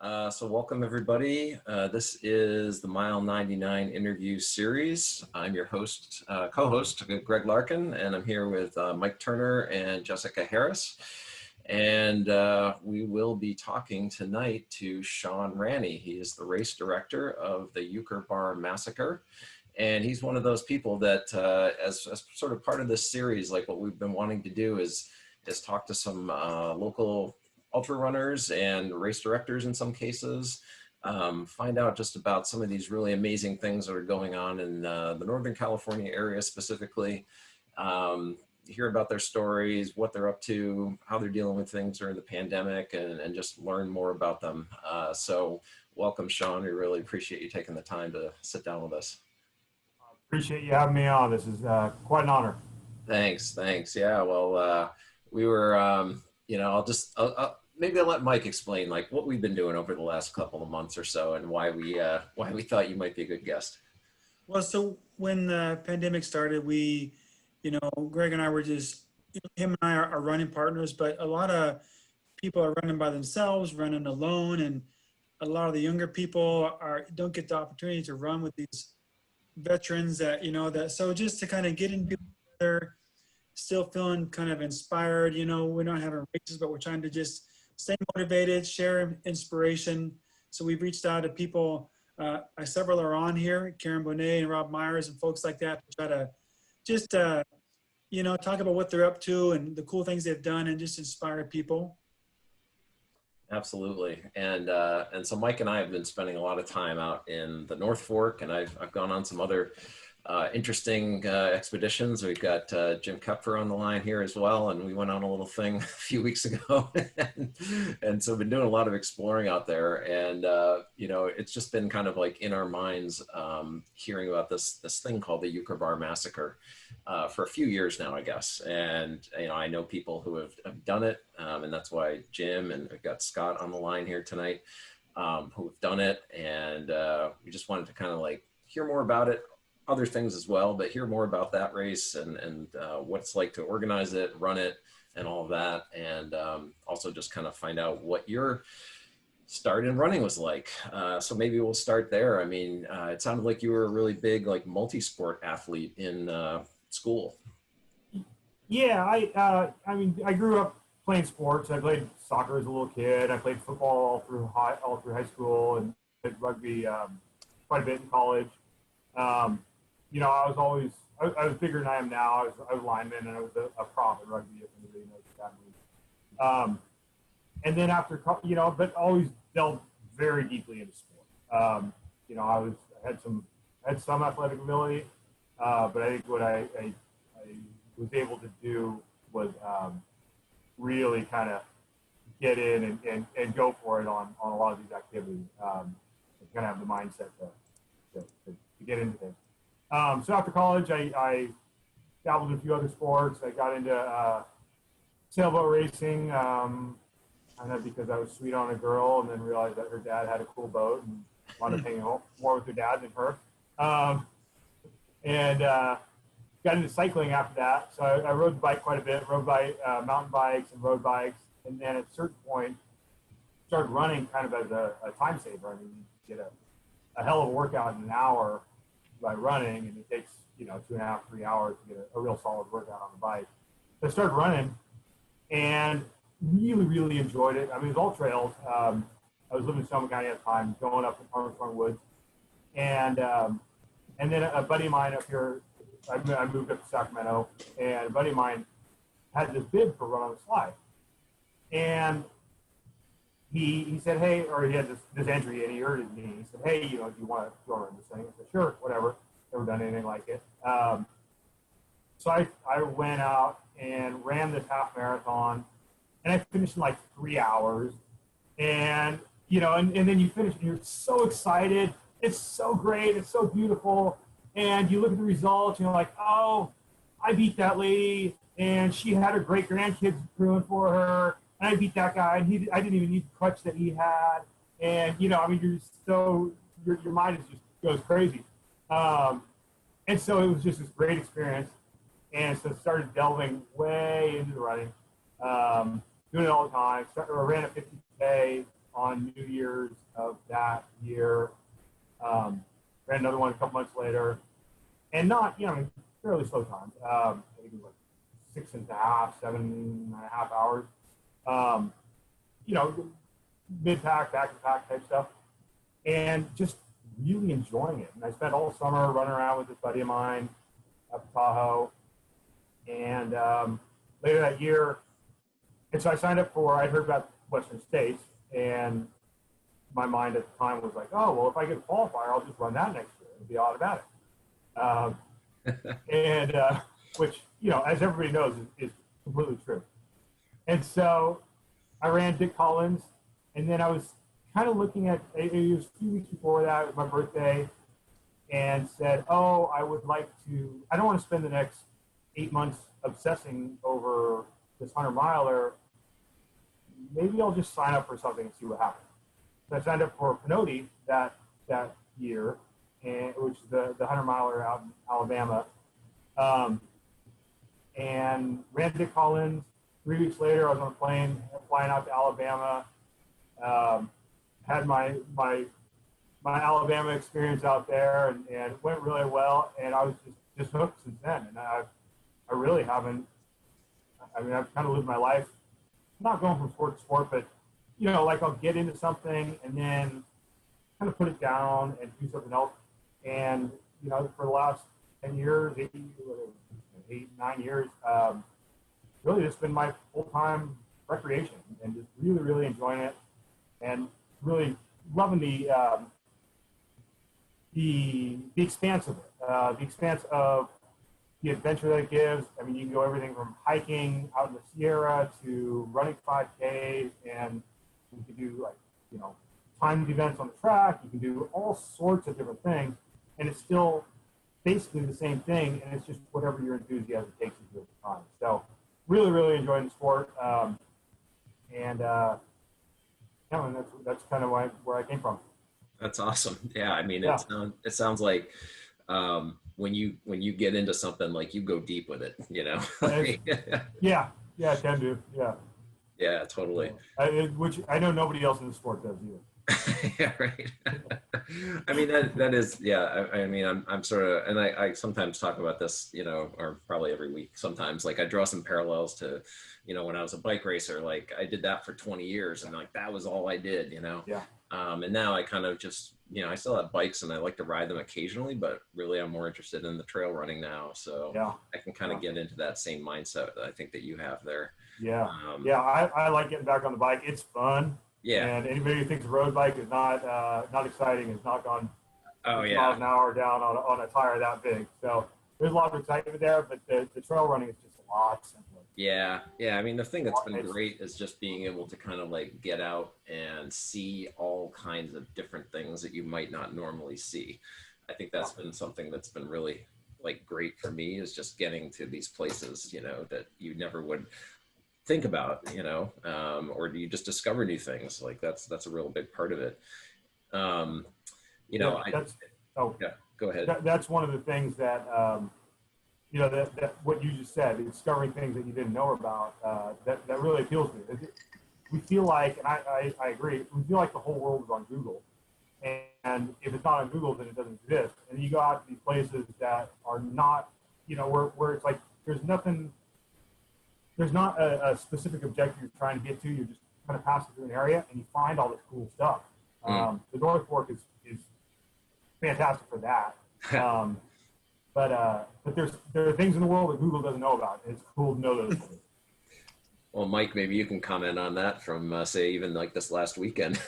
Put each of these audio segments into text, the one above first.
So welcome everybody. This is the Mile 99 interview series. I'm your host, co-host Greg Larkin, and I'm here with Mike Turner and Jessica Harris. And we will be talking tonight to Sean Ranney. He is the race director of the Euchre Bar Massacre. And he's one of those people that, as sort of part of this series, like what we've been wanting to do is talk to some local ultra runners and race directors in some cases, find out just about some of these really amazing things that are going on in the Northern California area specifically, hear about their stories, what they're up to, how they're dealing with things during the pandemic, and just learn more about them. So welcome, Sean. We really appreciate you taking the time to sit down with us. Appreciate you having me on. This is quite an honor. Thanks. Yeah, well, we were, I'll maybe I'll let Mike explain like what we've been doing over the last couple of months or so and why we thought you might be a good guest. Well, so when the pandemic started, Greg and I were just, him and I are running partners, but a lot of people are running by themselves, running alone, and a lot of the younger people don't get the opportunity to run with these veterans so just to kind of get into together, still feeling kind of inspired, we're not having races, but we're trying to just stay motivated, share inspiration. So we've reached out to people, several are on here, Karen Bonet and Rob Myers and folks like that, to try to just, talk about what they're up to and the cool things they've done and just inspire people. Absolutely. And so Mike and I have been spending a lot of time out in the North Fork, and I've gone on some other interesting expeditions. We've got Jim Kupfer on the line here as well, and we went on a little thing a few weeks ago, and so we've been doing a lot of exploring out there, and it's just been kind of like in our minds hearing about this thing called the Euchre Bar Massacre for a few years now, I guess. And I know people who have done it, and that's why Jim and we've got Scott on the line here tonight who have done it, and we just wanted to kind of like hear more about it, other things as well, but hear more about that race and what it's like to organize it, run it, and all of that. And also just kind of find out what your start in running was like. So maybe we'll start there. I mean, it sounded like you were a really big, like multi-sport athlete in school. Yeah, I grew up playing sports. I played soccer as a little kid. I played football all through high school, and played rugby quite a bit in college. I was bigger than I am now. I was a lineman, and I was a prop in rugby, if anybody knows that. And then after, but always delved very deeply into sport. I had some athletic ability, but I think what I was able to do was really kind of get in and go for it on a lot of these activities. And kind of have the mindset to get into things. So after college, I dabbled in a few other sports. I got into sailboat racing, kind of because I was sweet on a girl, and then realized that her dad had a cool boat and wanted to hang out more with her dad than her. And got into cycling after that. So I rode the bike quite a bit, mountain bikes and road bikes. And then at a certain point, started running kind of as a time saver. I mean, you get a hell of a workout in an hour by running, and it takes 2.5, 3 hours to get a real solid workout on the bike. So I started running and really, really enjoyed it. I mean, it was all trails. I was living in Sonoma County at the time, going up in Armstrong Woods, and then a buddy of mine up here, I moved up to Sacramento, and a buddy of mine had this bib for run on the slide, and he said, hey, or he had this entry, and he heard his knee. He said, hey, do you want to run this thing? I said, sure, whatever. Never done anything like it. So I went out and ran this half marathon, and I finished in like 3 hours. And, and then you finish, and you're so excited. It's so great. It's so beautiful. And you look at the results, and you're like, oh, I beat that lady, and she had her great grandkids crewing for her. And I beat that guy, and I didn't even need the crutch that he had. And, you're so, your mind just goes crazy. And so it was just this great experience. And so I started delving way into the running, doing it all the time. I ran a 50K on New Year's of that year. Ran another one a couple months later, and not, fairly slow times. I think it was like 6.5, 7.5 hours. Mid-pack, back-to-pack type stuff, and just really enjoying it. And I spent all summer running around with this buddy of mine up in Tahoe, and later that year, and so I signed up for, I'd heard about Western States, and my mind at the time was like, oh, well, if I get a qualifier, I'll just run that next year. It'll be automatic. Which, as everybody knows, is completely true. And so I ran Dick Collins, and then I was kind of looking at, it was a few weeks before that, it was my birthday, and said, oh, I don't want to spend the next 8 months obsessing over this 100-miler. Maybe I'll just sign up for something and see what happens. So I signed up for Pinoti that year, which is the 100-miler out in Alabama, and ran Dick Collins. 3 weeks later, I was on a plane flying out to Alabama. Had my Alabama experience out there, and it went really well. And I was just hooked since then. And I really haven't. I mean, I've kind of lived my life, not going from sport to sport, but like I'll get into something and then kind of put it down and do something else. And for the last 10 years, 9 years, really it's been my full-time recreation, and just really, really enjoying it, and really loving the expanse of it, the expanse of the adventure that it gives. I mean, you can go everything from hiking out in the Sierra to running 5Ks, and you can do timed events on the track. You can do all sorts of different things, and it's still basically the same thing, and it's just whatever your enthusiasm takes you to at the time. So really, really enjoying the sport. And that's kind of where I came from. That's awesome. Yeah, I mean, Yeah. it sounds like when you get into something, like, you go deep with it, Yeah, I can do. Yeah. Yeah, totally. Which I know nobody else in the sport does either. Yeah, right. I mean, that is, yeah. I mean, I'm sort of, and I sometimes talk about this, or probably every week sometimes. Like, I draw some parallels to, when I was a bike racer. Like, I did that for 20 years, and like that was all I did, Yeah. And now I kind of just, I still have bikes and I like to ride them occasionally, but really I'm more interested in the trail running now. So Yeah. I can kind of get into that same mindset that I think that you have there. Yeah. I like getting back on the bike. It's fun. Yeah. And anybody who thinks a road bike is not exciting has not gone miles an hour down on a tire that big. So there's a lot of excitement there, but the trail running is just a lot simpler. Yeah. I mean, the thing that's been great is just being able to kind of like get out and see all kinds of different things that you might not normally see. I think that's been something that's been really like great for me, is just getting to these places, that you never would think about, or do you just discover new things? Like that's a real big part of it. Go ahead. That's one of the things that that what you just said, discovering things that you didn't know about, that really appeals to me. We feel like, and I agree, we feel like the whole world is on Google, and if it's not on Google, then it doesn't exist. And you go out to these places that are not, where it's like there's not a specific objective you're trying to get to. You're just kind of passing through an area, and you find all this cool stuff. The North Fork is fantastic for that. But there are things in the world that Google doesn't know about, and it's cool to know those things. Well, Mike, maybe you can comment on that from say even like this last weekend.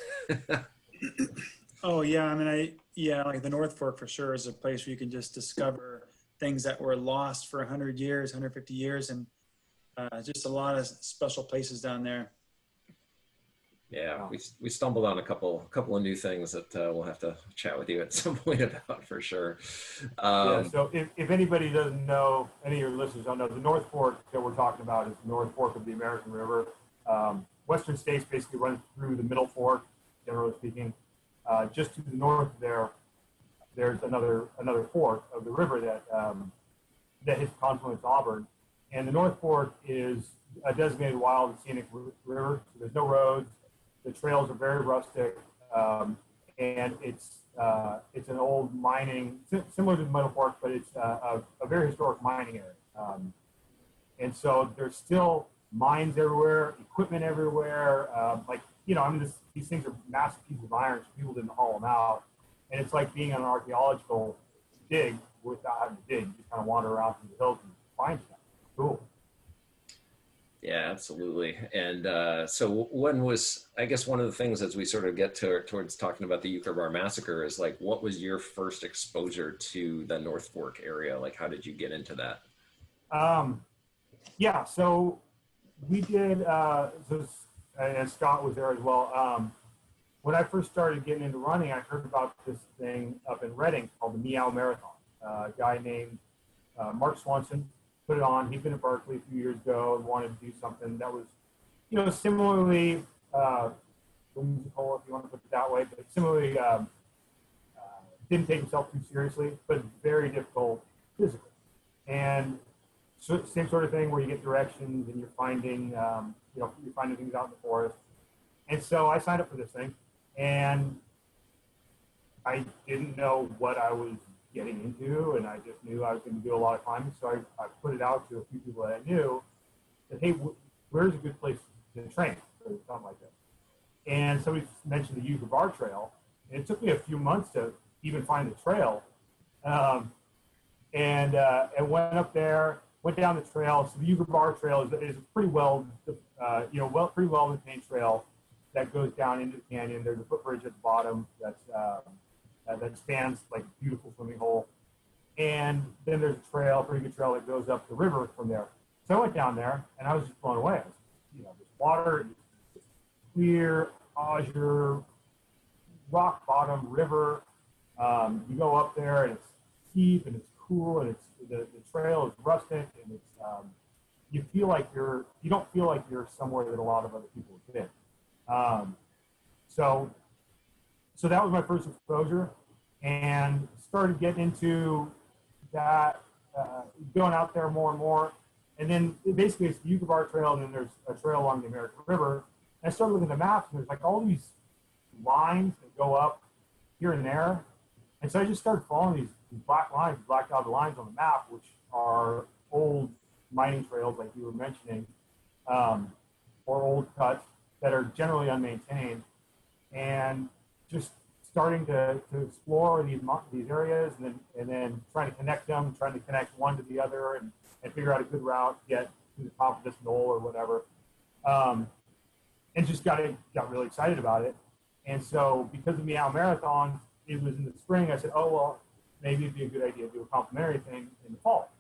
Oh yeah, I mean, like the North Fork for sure is a place where you can just discover things that were lost for 100 years, 150 years, and just a lot of special places down there. Yeah, we stumbled on a couple of new things that we'll have to chat with you at some point about, for sure. So if anybody doesn't know, any of your listeners don't know, the North Fork that we're talking about is the North Fork of the American River. Western States basically runs through the Middle Fork, generally speaking. Just to the north there's another fork of the river that hits confluence Auburn. And the North Fork is a designated wild and scenic river. So there's no roads. the trails are very rustic, and it's an old mining, similar to Meadow Park, but it's a very historic mining area. And so there's still mines everywhere, equipment everywhere. Like, you know, I mean, these things are massive pieces of iron, so people didn't haul them out. And it's like being on an archaeological dig without having to dig. You just kind of wander around through the hills and find stuff. Cool. Yeah, absolutely. And so when was, I guess one of the things as we sort of get towards talking about the Euchre Bar Massacre is like, what was your first exposure to the North Fork area? Like, how did you get into that? Yeah, so we did, and Scott was there as well. When I first started getting into running, I heard about this thing up in Redding called the Meow Marathon. A guy named Mark Swanson put it on. He'd been at Barkley a few years ago and wanted to do something that was, you know, similarly whimsical, if you want to put it that way, but similarly didn't take himself too seriously, but very difficult physically. And so, same sort of thing where you get directions and you're finding, you're finding things out in the forest. And so I signed up for this thing, and I didn't know what I was getting into, and I just knew I was going to do a lot of climbing. So I put it out to a few people that I knew that, hey, where's a good place to train for something like this? And somebody mentioned the Euchre Bar Trail, and it took me a few months to even find the trail. And went up there, went down the trail. So the Euchre Bar Trail is a pretty pretty well maintained trail that goes down into the canyon. There's a footbridge at the bottom that spans like a beautiful swimming hole. And then there's a pretty good trail that goes up the river from there. So I went down there and I was just blown away. This water, clear, azure, rock bottom river. You go up there and it's steep and it's cool, and the trail is rustic, and it's you don't feel like you're somewhere that a lot of other people have been. So that was my first exposure, and started getting into that, going out there more and more. And then basically it's the Euchre Bar Trail, and then there's a trail along the American River. And I started looking at the maps, and there's like all these lines that go up here and there. And so I just started following these black lines, black dotted lines on the map, which are old mining trails, like you were mentioning, or old cuts that are generally unmaintained. And just starting to explore these areas, and then trying to connect one to the other, and figure out a good route to get to the top of this knoll or whatever. And just got really excited about it. And so because of Meow Marathon, it was in the spring. I said, oh, well, maybe it'd be a good idea to do a complimentary thing in the fall.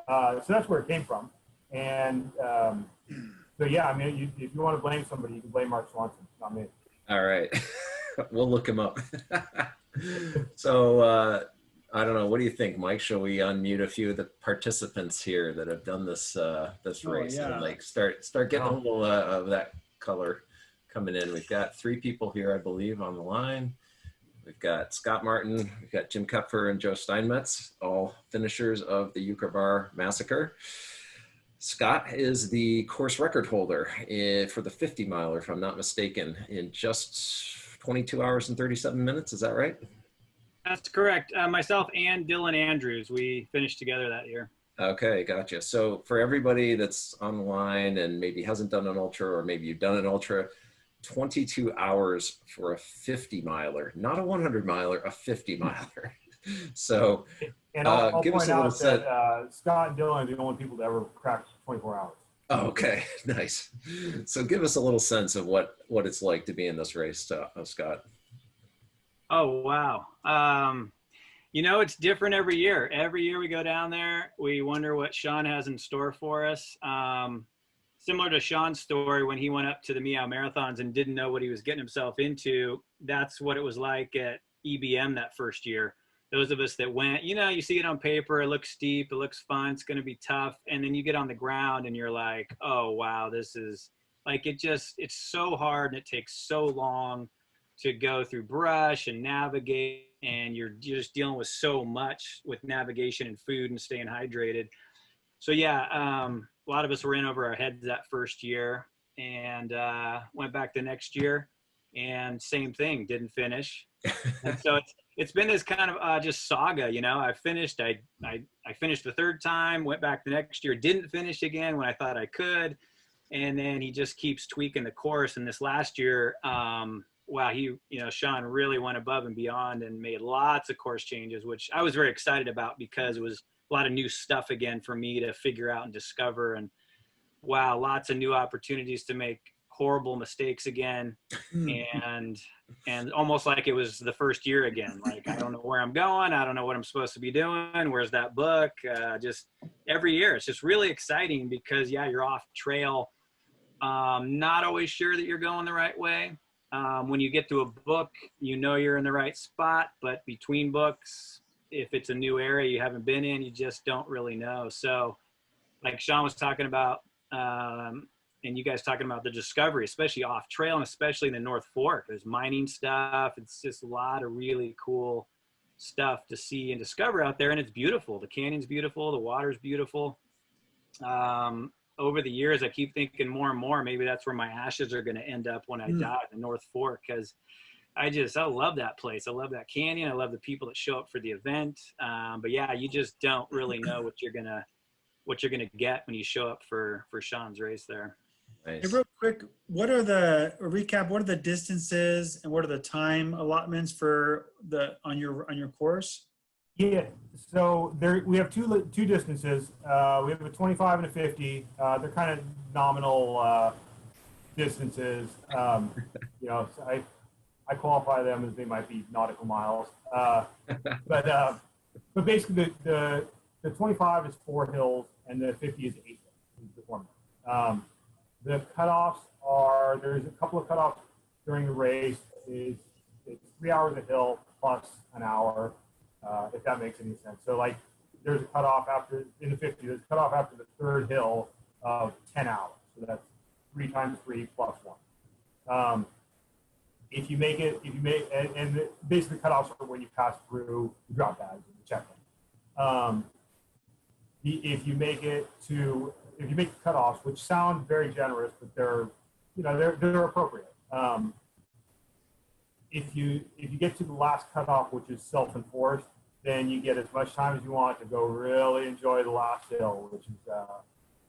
So that's where it came from. And so, yeah, I mean, if you want to blame somebody, you can blame Mark Swanson, not me. All right. We'll look him up. So I don't know. What do you think, Mike? Shall we unmute a few of the participants here that have done this race, yeah. and like start getting a little of that color coming in? We've got 3 people here, I believe, on the line. We've got Scott Martin, we've got Jim Kupfer, and Joe Steinmetz, all finishers of the Euchre Bar Massacre. Scott is the course record holder for the 50 miler, if I'm not mistaken, in just 22 hours and 37 minutes. Is that right? That's correct. Myself and Dylan Andrews, we finished together that year. Okay, gotcha. So for everybody that's on the line and maybe hasn't done an ultra, or maybe you've done an ultra, 22 hours for a 50 miler, not a 100 miler, a 50 miler. So and I'll give point us a little out set. that Scott and Dylan are the only people to ever crack 24 hours. Oh, okay, nice. So give us a little sense of what it's like to be in this race, Scott. Oh, wow. It's different every year. Every year we go down there, we wonder what Sean has in store for us. Similar to Sean's story when he went up to the Meow Marathons and didn't know what he was getting himself into, that's what it was like at EBM that first year. Those of us that went, you see it on paper, it looks steep, it looks fun, it's going to be tough. And then you get on the ground and you're like, oh, wow, this is like, it's so hard, and it takes so long to go through brush and navigate. And you're just dealing with so much with navigation and food and staying hydrated. So yeah, a lot of us were in over our heads that first year, and went back the next year. and same thing, didn't finish. And so it's been this kind of just saga, you know. I finished the third time, went back the next year, didn't finish again when I thought I could, and then he just keeps tweaking the course. And this last year, wow, Sean really went above and beyond and made lots of course changes, which I was very excited about because it was a lot of new stuff again for me to figure out and discover. And wow, lots of new opportunities to make horrible mistakes again. And almost like it was the first year again. Like, I don't know where I'm going. I don't know what I'm supposed to be doing. Where's that book? Just every year. It's just really exciting because, yeah, you're off trail. Not always sure that you're going the right way. When you get to a book, you know you're in the right spot. But between books, if it's a new area you haven't been in, you just don't really know. So like Sean was talking about, and you guys talking about the discovery, especially off trail and especially in the North Fork, there's mining stuff. It's just a lot of really cool stuff to see and discover out there. And it's beautiful. The canyon's beautiful. The water's beautiful. Over the years, I keep thinking more and more, maybe that's where my ashes are going to end up when I die in the North Fork. Cause I love that place. I love that canyon. I love the people that show up for the event. But yeah, you just don't really know what you're going to get when you show up for Sean's race there. Nice. Hey, real quick, what are the distances and what are the time allotments for on your course? Yeah, so we have two distances. We have a 25 and a 50. They're kind of nominal distances. So I qualify them as they might be nautical miles. But basically the 25 is 4 hills and the 50 is 8 hills. Is the format. The cutoffs there's a couple of cutoffs during the race. It's 3 hours a hill plus an hour, if that makes any sense. So like there's a cutoff in the 50, there's a cutoff after the third hill of 10 hours. So that's 3 times 3 plus 1. If you make and basically cutoffs are when you pass through the drop bags and the check-in. If you make the cutoffs, which sound very generous, but they're appropriate. If you get to the last cutoff, which is self-enforced, then you get as much time as you want to go really enjoy the last hill,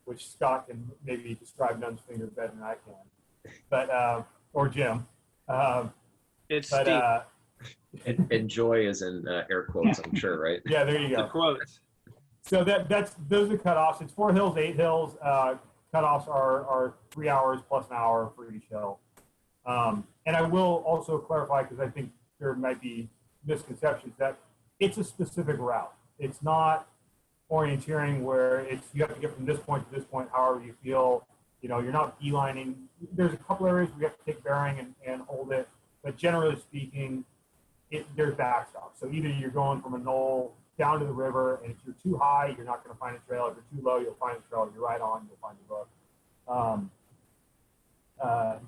which Scott can maybe describe Nun's Finger better than I can, but or Jim. It's steep. Enjoy is in air quotes, I'm sure, right? Yeah, there you go. The quotes. So those are cutoffs. It's 4 hills, 8 hills. Cutoffs are 3 hours plus an hour for each hill. And I will also clarify, because I think there might be misconceptions, that it's a specific route. It's not orienteering where you have to get from this point to this point, however you feel. You're not beelining. There's a couple areas where you have to take bearing and hold it, but generally speaking, there's backstops. So either you're going from a knoll down to the river, and if you're too high, you're not going to find a trail. If you're too low, you'll find a trail. If you're right on, you'll find a book.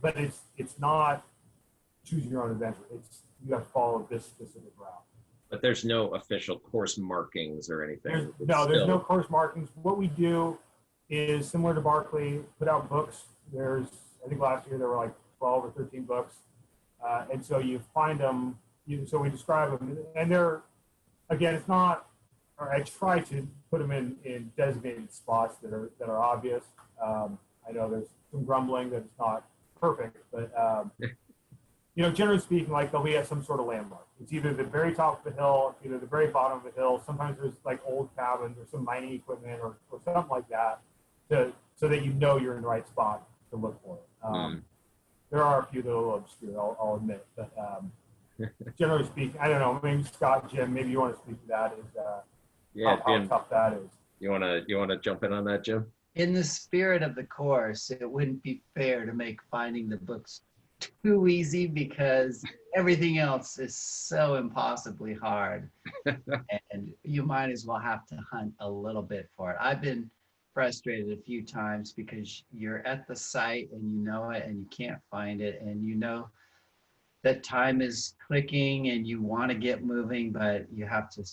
But it's not choose your own adventure. You have to follow this specific route. But there's no official course markings or anything. There's no course markings. What we do is similar to Barkley, put out books. I think last year there were like 12 or 13 books. And so you find them, so we describe them, and they're, again, it's not, or I try to put them in designated spots that are obvious. I know there's some grumbling that it's not perfect, but generally speaking, like they'll be at some sort of landmark. It's either the very top of the hill, either the very bottom of the hill. Sometimes there's like old cabins or some mining equipment or something like that, so that you're in the right spot to look for it. There are a few that are a little obscure, I'll admit, but generally speaking, I don't know. Maybe Scott, Jim, maybe you want to speak to that. How tough that is. You wanna jump in on that, Jim? In the spirit of the course, it wouldn't be fair to make finding the books too easy because everything else is so impossibly hard, and you might as well have to hunt a little bit for it. I've been frustrated a few times because you're at the site and you know it and you can't find it, and you know that time is clicking and you want to get moving, but you have to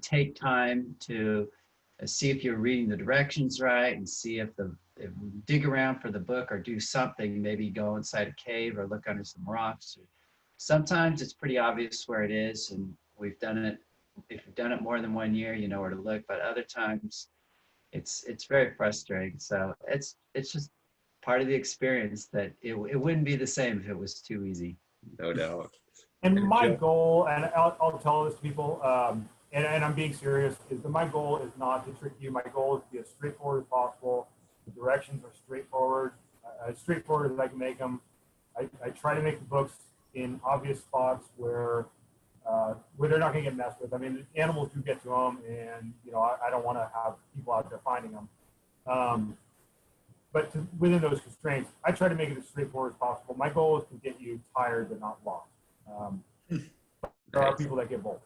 take time to see if you're reading the directions right, and see if dig around for the book or do something, maybe go inside a cave or look under some rocks. Sometimes it's pretty obvious where it is, and we've done it. If you've done it more than 1 year, you know where to look, but other times it's very frustrating. So it's just part of the experience that it wouldn't be the same if it was too easy. No doubt. And my Joe? goal, and I'll tell this to people, and I'm being serious, is that my goal is not to trick you. My goal is to be as straightforward as possible. The directions are straightforward, as straightforward as I can make them. I try to make the books in obvious spots where they're not going to get messed with. I mean, animals do get to them, and I don't want to have people out there finding them. But within those constraints, I try to make it as straightforward as possible. My goal is to get you tired but not lost. There are people that get both.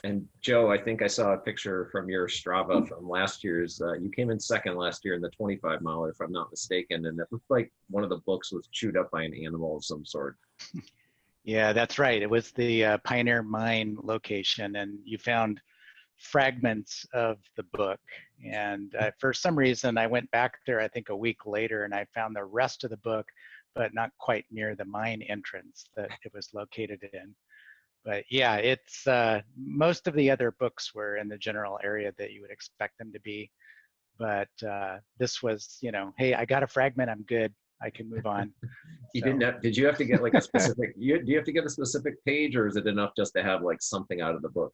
And Joe, I think I saw a picture from your Strava from last year's. You came in second last year in the 25 miler, if I'm not mistaken, and it looked like one of the books was chewed up by an animal of some sort. Yeah, that's right. It was the Pioneer Mine location, and you found fragments of the book. And for some reason, I went back there, I think a week later, and I found the rest of the book, but not quite near the mine entrance that it was located in. But yeah, it's most of the other books were in the general area that you would expect them to be. But this was, hey, I got a fragment, I'm good, I can move on. Did you have to get like a specific, do you have to get a specific page, or is it enough just to have like something out of the book?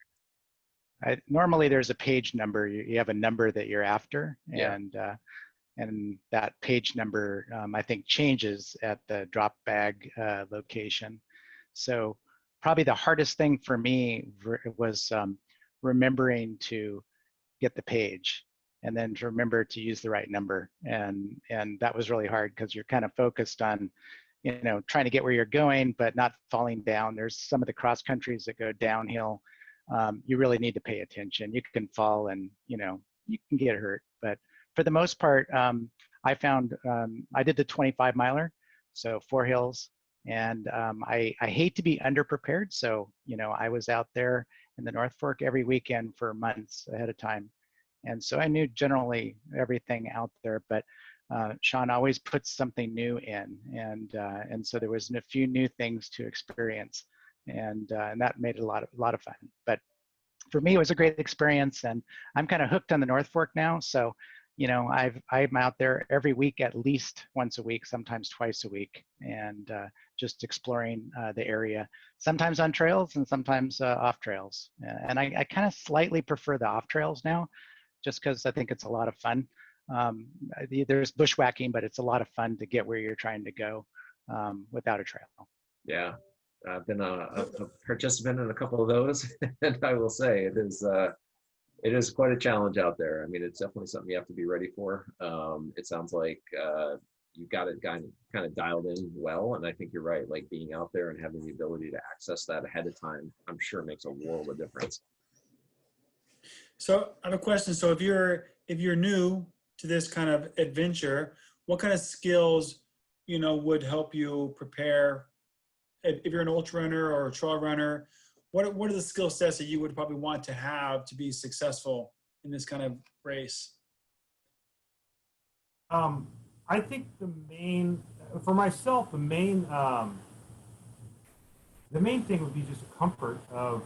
Normally there's a page number. You have a number that you're after, Yeah. and that page number, I think, changes at the drop bag location. So probably the hardest thing for me was remembering to get the page, and then to remember to use the right number. And that was really hard because you're kind of focused on, trying to get where you're going, but not falling down. There's some of the cross countries that go downhill. You really need to pay attention. You can fall and, you can get hurt. But for the most part, I found, I did the 25 miler, so 4 hills. And I hate to be underprepared. So, I was out there in the North Fork every weekend for months ahead of time. And so I knew generally everything out there, but Sean always puts something new in. And so there was a few new things to experience. And that made it a lot of fun. But for me, it was a great experience, and I'm kind of hooked on the North Fork now. So, I'm out there every week, at least once a week, sometimes twice a week, and just exploring the area, sometimes on trails and sometimes off trails. And I kind of slightly prefer the off trails now, just because I think it's a lot of fun. There's bushwhacking, but it's a lot of fun to get where you're trying to go without a trail. Yeah. I've been a participant in a couple of those, and I will say it is quite a challenge out there. I mean, it's definitely something you have to be ready for. It sounds like you got it kind of dialed in well, and I think you're right. Like being out there and having the ability to access that ahead of time, I'm sure makes a world of difference. So I have a question. So if you're new to this kind of adventure, what kind of skills, would help you prepare? If you're an ultra runner or a trail runner, what are the skill sets that you would probably want to have to be successful in this kind of race? I think for myself, the main thing would be just a comfort of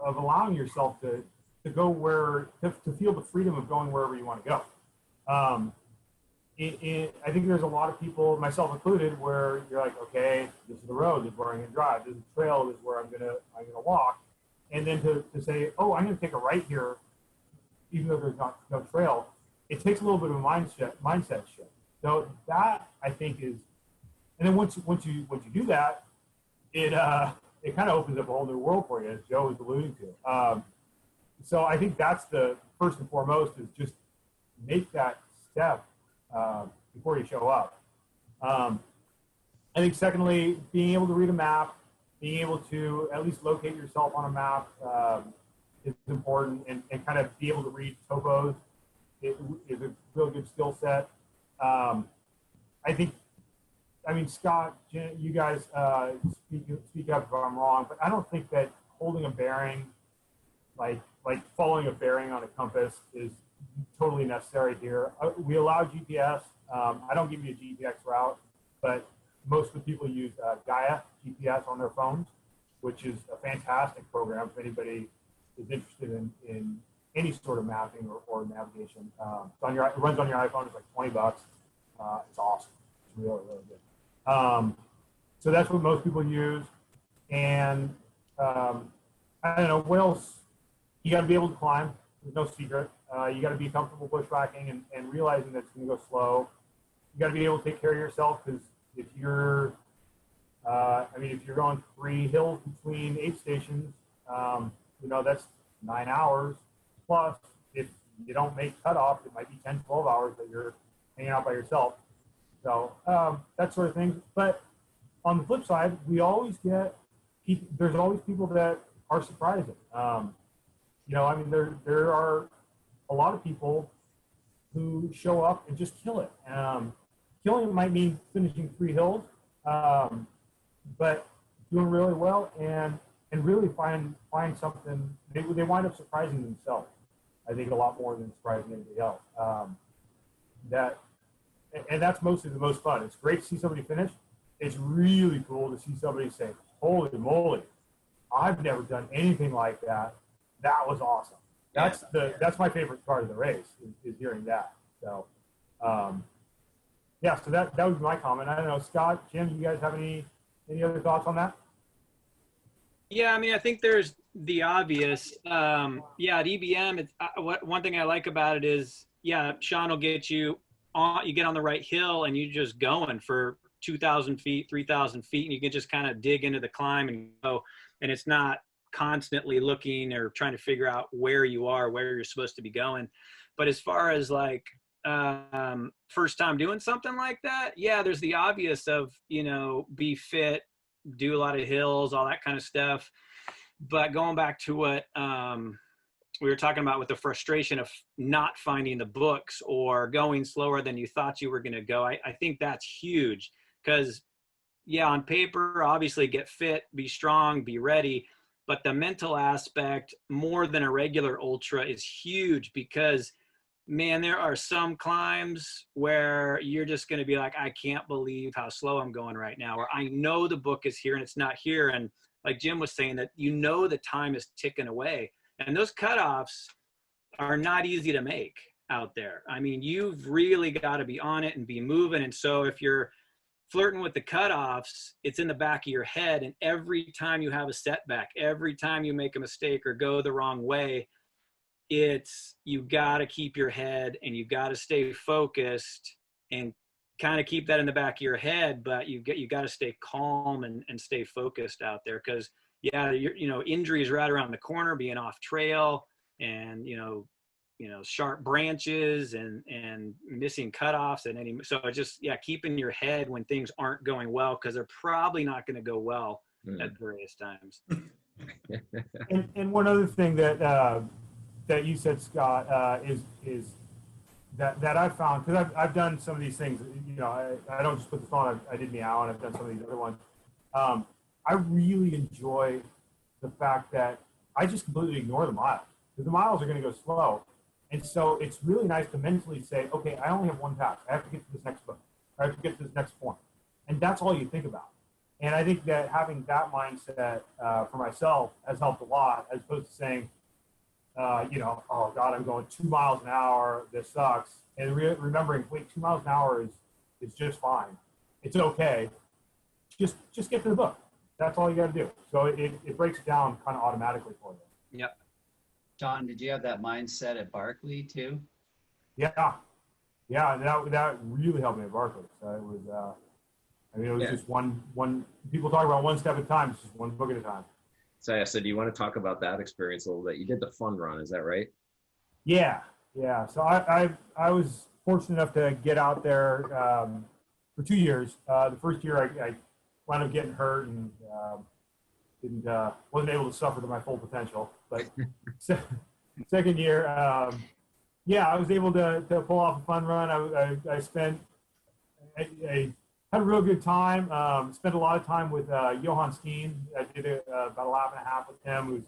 allowing yourself to go to feel the freedom of going wherever you want to go. I think there's a lot of people, myself included, where you're like, okay, this is the road, this is where I'm going to drive, this is the trail, this is where I'm gonna walk, and then to say, oh, I'm going to take a right here, even though there's no trail, it takes a little bit of a mindset shift. So that, I think, is, and then once you do that, it kind of opens up a whole new world for you, as Joe was alluding to. So I think that's the first and foremost, is just make that step before you show up. I think secondly, being able to read a map, being able to at least locate yourself on a map is important, and kind of be able to read topos is a real good skill set. Scott, you guys speak up if I'm wrong, but I don't think that holding a bearing like like following a bearing on a compass is totally necessary here. We allow GPS. I don't give you a GPS route, but most of the people use Gaia GPS on their phones, which is a fantastic program if anybody is interested in any sort of mapping or navigation. It runs on your iPhone. It's like $20. It's awesome. It's really, really good. So that's what most people use. And I don't know, what else? You got to be able to climb. There's no secret. You got to be comfortable bushwhacking and realizing that it's going to go slow. You got to be able to take care of yourself, because if you're, if you're going 3 hills between 8 stations, that's 9 hours. Plus, if you don't make cutoff, it might be 10, 12 hours that you're hanging out by yourself. So that sort of thing. But on the flip side, there's always people that are surprising. There are a lot of people who show up and just kill it. Killing it might mean finishing 3 hills, but doing really well and really find something. They wind up surprising themselves, I think, a lot more than surprising anybody else. That's mostly the most fun. It's great to see somebody finish. It's really cool to see somebody say, "Holy moly, I've never done anything like that. That was awesome." That's my favorite part of the race is hearing that. So, so that was my comment. I don't know, Scott, Jim, you guys have any other thoughts on that? Yeah, I think there's the obvious. At EBM, one thing I like about it is, Sean will get you on. You get on the right hill, and you're just going for 2,000 feet, 3,000 feet, and you can just kind of dig into the climb and go. And it's not constantly looking or trying to figure out where you are, where you're supposed to be going. But as far as like first time doing something like that, there's the obvious of, be fit, do a lot of hills, all that kind of stuff. But going back to what we were talking about with the frustration of not finding the books or going slower than you thought you were going to go, I think that's huge. Because on paper, obviously get fit, be strong, be ready. But the mental aspect, more than a regular ultra, is huge, because, man, there are some climbs where you're just going to be like, I can't believe how slow I'm going right now. Or I know the book is here and it's not here. And like Jim was saying, that the time is ticking away. And those cutoffs are not easy to make out there. You've really got to be on it and be moving. And so if you're flirting with the cutoffs, it's in the back of your head. And every time you have a setback, every time you make a mistake or go the wrong way, you got to keep your head and you got to stay focused and kind of keep that in the back of your head. But you got to stay calm and stay focused out there, because injuries right around the corner, being off trail, and sharp branches and missing cutoffs so just keeping your head when things aren't going well, because they're probably not going to go well at various times. And one other thing that you said, Scott, is that I've found, because I've done some of these things. I don't just put this on. I did Meow, and I've done some of these other ones. I really enjoy the fact that I just completely ignore the miles, because the miles are going to go slow. And so it's really nice to mentally say, okay, I only have one pass. I have to get to this next book. I have to get to this next point. And that's all you think about. And I think that having that mindset for myself has helped a lot, as opposed to saying, oh God, I'm going 2 miles an hour. This sucks. And remembering, wait, 2 miles an hour is just fine. It's okay. Just get to the book. That's all you got to do. So it breaks it down kind of automatically for you. Yep. John, did you have that mindset at Barkley too? Yeah, that really helped me at Barkley. So it was, it was just one. People talk about one step at a time. It's just one book at a time. So do you want to talk about that experience a little bit? You did the fun run, is that right? Yeah. So I was fortunate enough to get out there for 2 years. The first year I wound up getting hurt and wasn't able to suffer to my full potential. But second year, I was able to pull off a fun run. I had a real good time. Spent a lot of time with Johan Steen. I did about a lap and a half with him, who's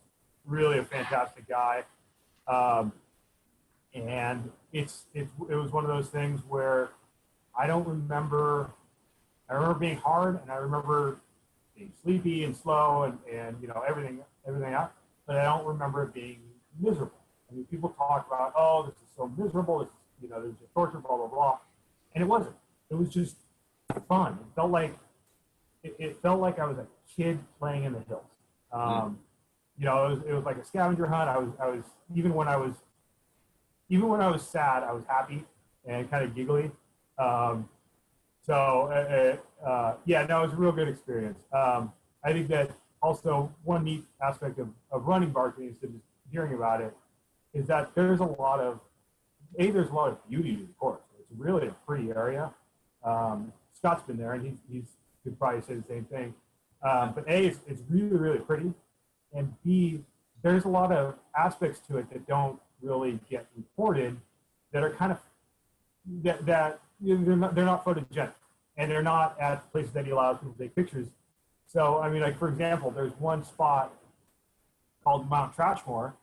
really a fantastic guy. And it was one of those things where I remember being hard, and I remember being sleepy and slow and everything else, but I don't remember it being miserable. I mean, people talk about, oh, this is so miserable, this is, there's just torture, blah, blah, blah. And it wasn't. It was just fun. It felt like I was a kid playing in the hills. It was like a scavenger hunt. I was even when I was sad, I was happy and kind of giggly. Yeah, no, it was a real good experience. I think that also one neat aspect of running Barkley, instead of just hearing about it, is that there's a lot of beauty to the course. It's really a pretty area. Scott's been there, and he could probably say the same thing. But A, it's really, really pretty, and B, there's a lot of aspects to it that don't really get reported, that are kind of they're not photogenic, and they're not at places that he allows people to take pictures. So I mean, like for example, there's one spot called Mount Trashmore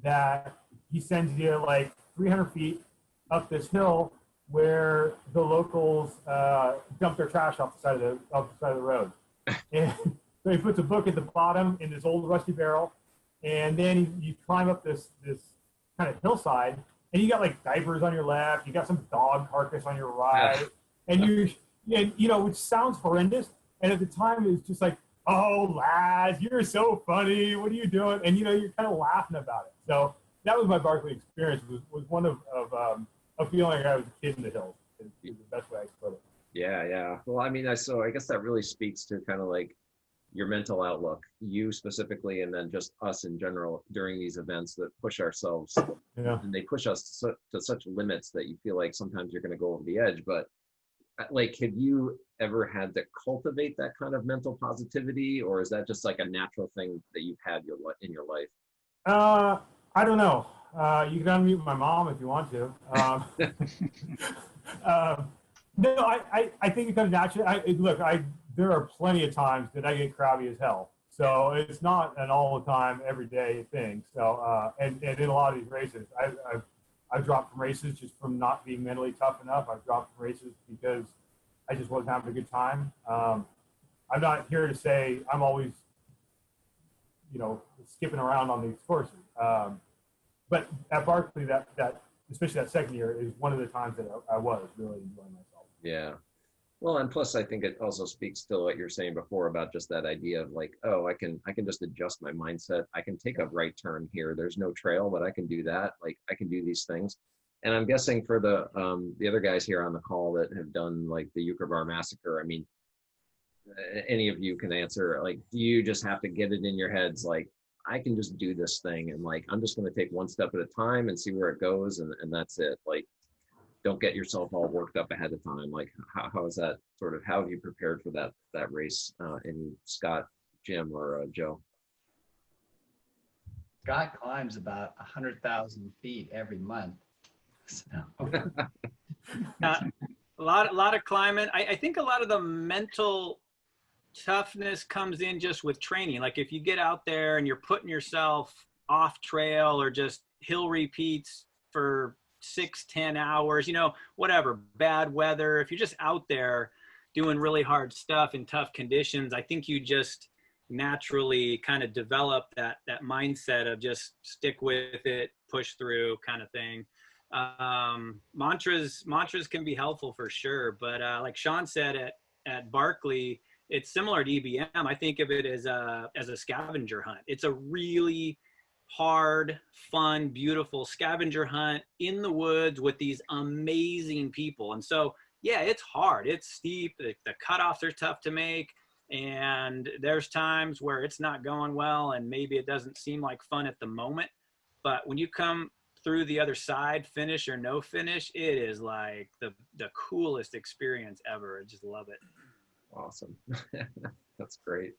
that he sends you like 300 feet up this hill where the locals dump their trash off the side of the road. And so he puts a book at the bottom in this old rusty barrel, and then you climb up this kind of hillside, and you got like diapers on your left, you got some dog carcass on your right, and which sounds horrendous. And at the time, it was just like, oh, lads, you're so funny. What are you doing? And you're kind of laughing about it. So that was my Barkley experience. Was one of feeling like I was a kid in the hills. Is the best way I could put it. Yeah. Well, I mean, I guess that really speaks to kind of like your mental outlook, you specifically, and then just us in general during these events that push ourselves. Yeah. And they push us to such limits that you feel like sometimes you're going to go over the edge. But like, have you ever had to cultivate that kind of mental positivity, or is that just like a natural thing that you've had in your life? I don't know. You can unmute my mom if you want to. No, I think it comes naturally. There are plenty of times that I get crabby as hell. So it's not an all the time, every day thing. So, and in a lot of these races, I've dropped from races just from not being mentally tough enough. I've dropped from races because I just wasn't having a good time. I'm not here to say I'm always, skipping around on these courses. But at Barkley, that especially that second year is one of the times that I was really enjoying myself. Yeah. Well, and plus I think it also speaks to what you're saying before about just that idea of like, oh, I can just adjust my mindset. I can take a right turn here. There's no trail, but I can do that. Like I can do these things. And I'm guessing for the other guys here on the call that have done like the Euchre Bar Massacre, I mean, any of you can answer, like, do you just have to get it in your heads like, I can just do this thing, and like I'm just going to take one step at a time and see where it goes, and that's it. Like, don't get yourself all worked up ahead of time. Like, how is that sort of, how have you prepared for that race in Scott, Jim, or Joe? Scott climbs about 100,000 feet every month. So. A lot of climbing. I think a lot of the mental toughness comes in just with training. Like if you get out there and you're putting yourself off trail or just hill repeats for 6-10 hours, whatever, bad weather, if you're just out there doing really hard stuff in tough conditions, I think you just naturally kind of develop that mindset of just stick with it, push through kind of thing. Mantras can be helpful for sure, but like Sean said at Barkley, it's similar to EBM. I think of it as a scavenger hunt. It's a really hard, fun, beautiful scavenger hunt in the woods with these amazing people. And so, yeah, it's hard. It's steep. The cutoffs are tough to make. And there's times where it's not going well and maybe it doesn't seem like fun at the moment. But when you come through the other side, finish or no finish, it is like the coolest experience ever. I just love it. Awesome. That's great.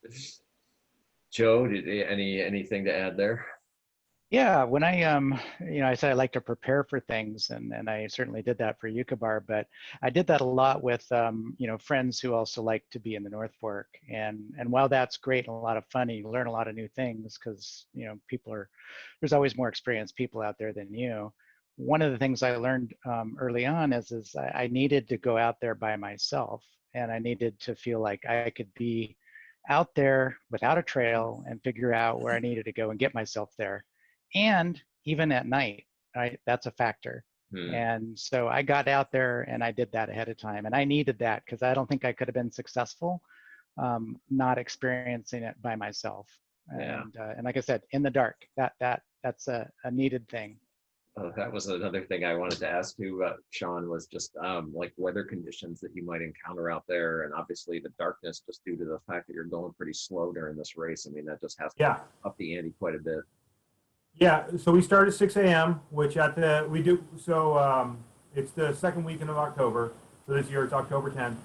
Joe, anything to add there? Yeah, when I said I like to prepare for things, and I certainly did that for Euchre Bar, but I did that a lot with, friends who also like to be in the North Fork. And while that's great and a lot of fun, and you learn a lot of new things because, there's always more experienced people out there than you. One of the things I learned early on is I needed to go out there by myself, and I needed to feel like I could be out there without a trail and figure out where I needed to go and get myself there. And even at night, right? That's a factor. And so I got out there and I did that ahead of time. And I needed that because I don't think I could have been successful not experiencing it by myself. Yeah. And like I said, in the dark, that's a needed thing. That was another thing I wanted to ask you about, Sean, was just like weather conditions that you might encounter out there, and obviously the darkness, just due to the fact that you're going pretty slow during this race. I mean, that just has to up the ante quite a bit. Yeah, so we start at 6 a.m., which it's the second weekend of October. So this year it's October 10th.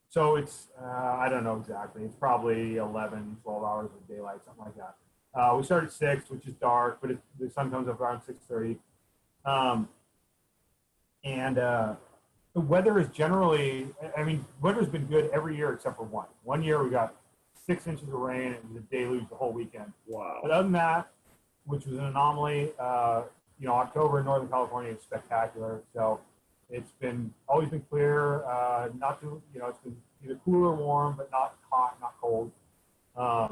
So it's, I don't know exactly. It's probably 11, 12 hours of daylight, something like that. We start at 6, which is dark, but the sun comes up around 6:30. The weather is generally, weather's been good every year except for one. One year we got 6 inches of rain and it was a deluge the whole weekend. Wow. But other than that, which was an anomaly, October in Northern California is spectacular. So it's always been clear, not too, it's been either cool or warm, but not hot, not cold. But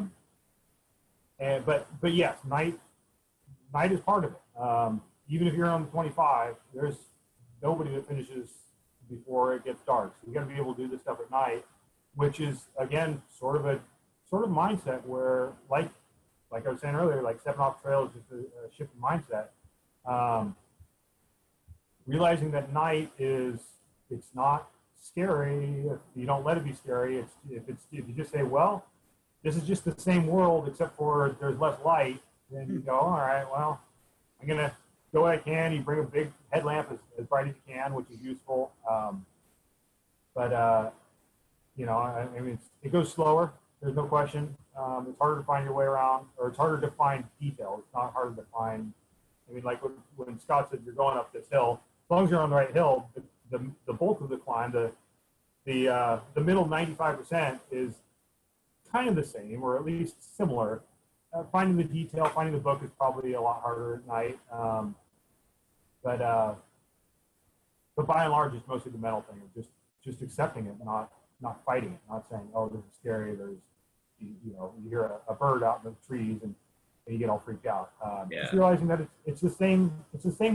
yes, night is part of it. Even if you're on the 25, there's nobody that finishes before it gets dark. So you got to be able to do this stuff at night, which is again sort of mindset where, like I was saying earlier, like stepping off trail is just a shift in mindset. Realizing that night it's not scary if you don't let it be scary. If you just say, well, this is just the same world except for there's less light, then you go, all right, well, I'm gonna do what I can. You bring a big headlamp as bright as you can, which is useful. It goes slower. There's no question. It's harder to find your way around, or it's harder to find details. It's not harder to find. Like when Scott said you're going up this hill, as long as you're on the right hill, the bulk of the climb, the middle 95% is kind of the same, or at least similar. Finding the detail, finding the book is probably a lot harder at night. But by and large, it's mostly the mental thing of just accepting it, not fighting it, not saying, oh, this is scary. You hear a bird out in the trees and you get all freaked out. Just realizing that it's the same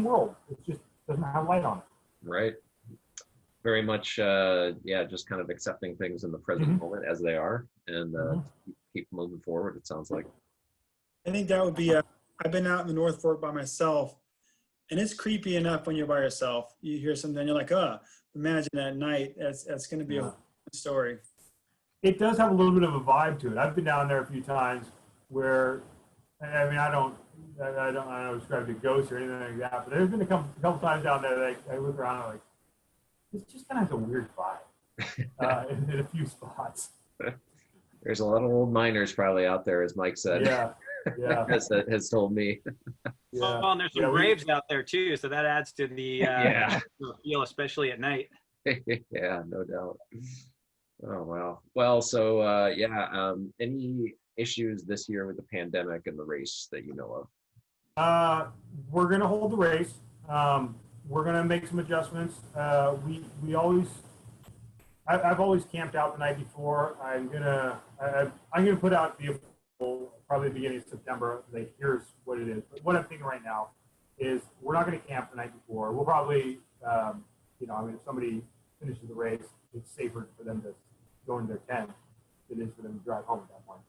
world. It just doesn't have light on it. Right. Very much, just kind of accepting things in the present moment as they are, and keep moving forward, it sounds like. I think that would be, I've been out in the North Fork by myself, and it's creepy enough when you're by yourself. You hear something, and you're like, imagine that night. That's going to be a story. It does have a little bit of a vibe to it. I've been down there a few times where, I don't describe it as ghosts or anything like that, but there's been a couple times down there that I look around and I'm like, it's just kind of has a weird vibe in a few spots. There's a lot of old miners probably out there, as Mike said. Yeah. has told me. Yeah. Oh, and there's some graves out there too, so that adds to the feel, especially at night. Yeah, no doubt. Oh wow. Well, so any issues this year with the pandemic and the race that you know of? We're gonna hold the race. We're gonna make some adjustments. We always. I've always camped out the night before. I'm gonna put out the probably the beginning of September. Like, here's what it is. But what I'm thinking right now is we're not going to camp the night before. We'll probably, if somebody finishes the race, it's safer for them to go into their tent than it is for them to drive home at that point.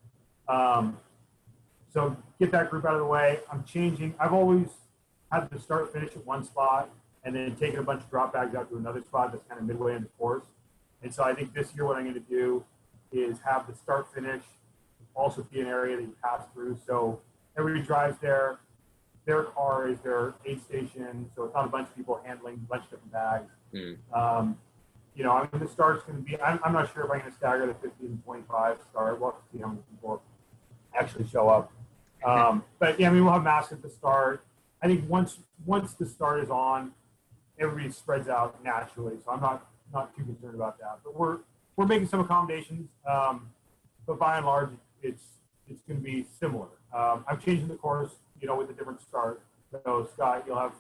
So get that group out of the way. I'm changing. I've always had to start finish at one spot and then taking a bunch of drop bags out to another spot that's kind of midway in the course. And so I think this year what I'm going to do is have the start finish also be an area that you pass through. So everybody drives there. Their car is their aid station. So it's not a bunch of people handling a bunch of different bags. The start's going to be, I'm not sure if I'm going to stagger the 50 and 25 start. We'll have to see how many people actually show up. But yeah, I mean, we'll have masks at the start. I think once the start is on, everybody spreads out naturally. So I'm not too concerned about that. But we're making some accommodations. But by and large, it's going to be similar. I'm changing the course, with a different start. So Scott, you'll have